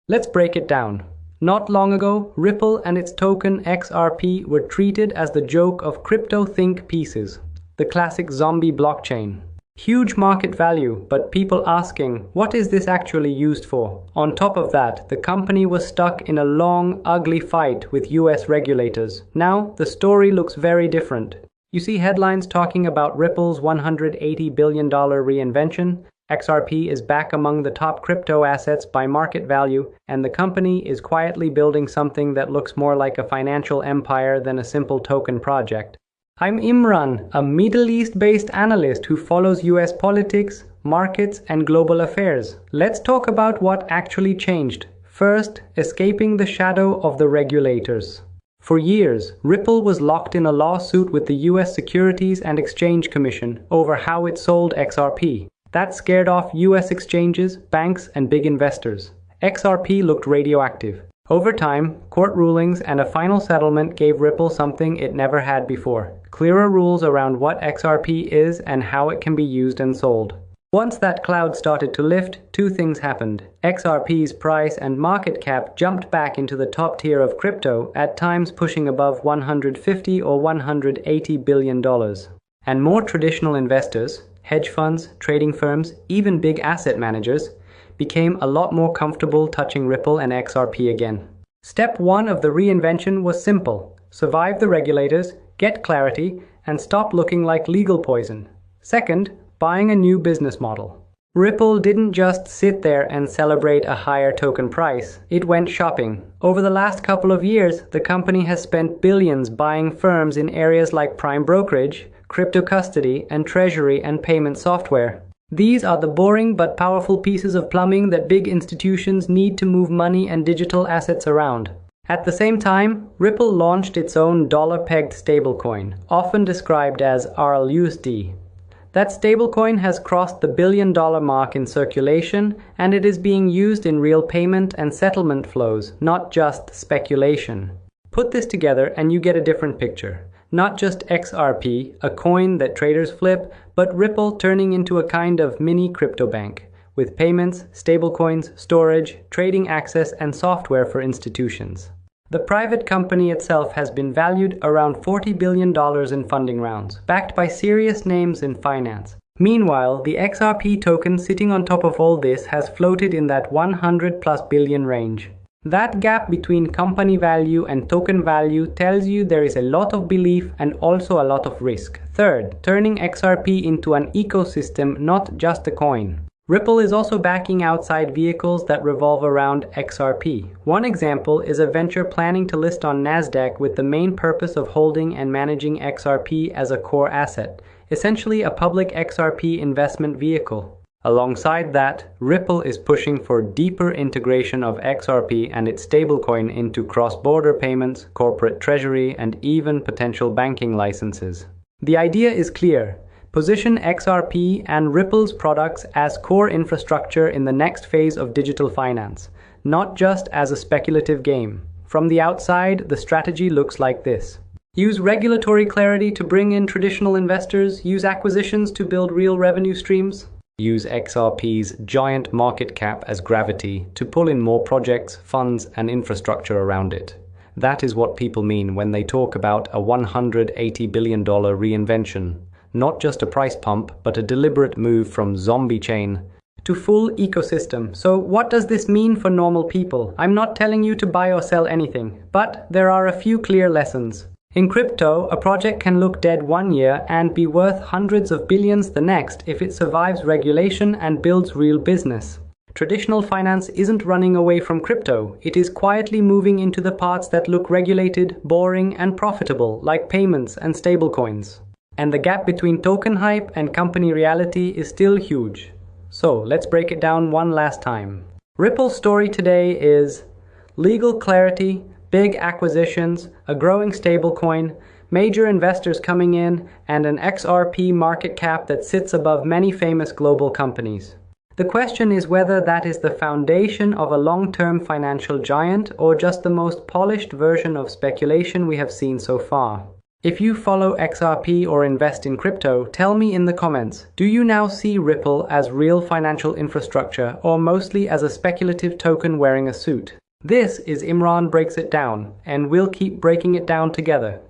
Let's break it down. Not long ago, Ripple and its token XRP were treated as the joke of crypto think pieces, the classic zombie blockchain. Huge market value, but people asking, what is this actually used for? On top of that, the company was stuck in a long, ugly fight with US regulators. Now, the story looks very different. You see headlines talking about Ripple's $180 billion reinvention. XRP is back among the top crypto assets by market value, and the company is quietly building something that looks more like a financial empire than a simple token project. I'm Imran, a Middle East-based analyst who follows US politics, markets, and global affairs. Let's talk about what actually changed. First, escaping the shadow of the regulators. For years, Ripple was locked in a lawsuit with the US Securities and Exchange Commission over how it sold XRP. That scared off US exchanges, banks, and big investors. XRP looked radioactive. Over time, court rulings and a final settlement gave Ripple something it never had before: clearer rules around what XRP is and how it can be used and sold. Once that cloud started to lift, two things happened. XRP's price and market cap jumped back into the top tier of crypto, at times pushing above $150 or $180 billion. And more traditional investors, hedge funds, trading firms, even big asset managers, became a lot more comfortable touching Ripple and XRP again. Step 1 of the reinvention was simple: survive the regulators, get clarity, and stop looking like legal poison. Second, buying a new business model. Ripple didn't just sit there and celebrate a higher token price, it went shopping. Over the last couple of years, the company has spent billions buying firms in areas like prime brokerage, crypto custody, and treasury and payment software. These are the boring but powerful pieces of plumbing that big institutions need to move money and digital assets around. At the same time, Ripple launched its own dollar-pegged stablecoin, often described as RLUSD. That stablecoin has crossed the billion-dollar mark in circulation, and it is being used in real payment and settlement flows, not just speculation. Put this together and you get a different picture. Not just XRP, a coin that traders flip, but Ripple turning into a kind of mini crypto bank, with payments, stablecoins, storage, trading access, and software for institutions. The private company itself has been valued around $40 billion in funding rounds, backed by serious names in finance. Meanwhile, the XRP token sitting on top of all this has floated in that 100+ billion range. That gap between company value and token value tells you there is a lot of belief and also a lot of risk. Third, turning XRP into an ecosystem, not just a coin. Ripple is also backing outside vehicles that revolve around XRP. One example is a venture planning to list on Nasdaq with the main purpose of holding and managing XRP as a core asset, essentially a public XRP investment vehicle. Alongside that, Ripple is pushing for deeper integration of XRP and its stablecoin into cross-border payments, corporate treasury, and even potential banking licenses. The idea is clear: position XRP and Ripple's products as core infrastructure in the next phase of digital finance, not just as a speculative game. From the outside, the strategy looks like this: use regulatory clarity to bring in traditional investors, use acquisitions to build real revenue streams. Use XRP's giant market cap as gravity to pull in more projects, funds, and infrastructure around it. That is what people mean when they talk about a $180 billion reinvention. Not just a price pump, but a deliberate move from zombie chain to full ecosystem. So what does this mean for normal people? I'm not telling you to buy or sell anything, but there are a few clear lessons. In crypto, a project can look dead one year and be worth hundreds of billions the next if it survives regulation and builds real business. Traditional finance isn't running away from crypto, it is quietly moving into the parts that look regulated, boring, and profitable, like payments and stablecoins. And the gap between token hype and company reality is still huge. So let's break it down one last time. Ripple's story today is legal clarity, big acquisitions, a growing stablecoin, major investors coming in, and an XRP market cap that sits above many famous global companies. The question is whether that is the foundation of a long-term financial giant or just the most polished version of speculation we have seen so far. If you follow XRP or invest in crypto, tell me in the comments. Do you now see Ripple as real financial infrastructure or mostly as a speculative token wearing a suit? This is Imran Breaks It Down, and we'll keep breaking it down together.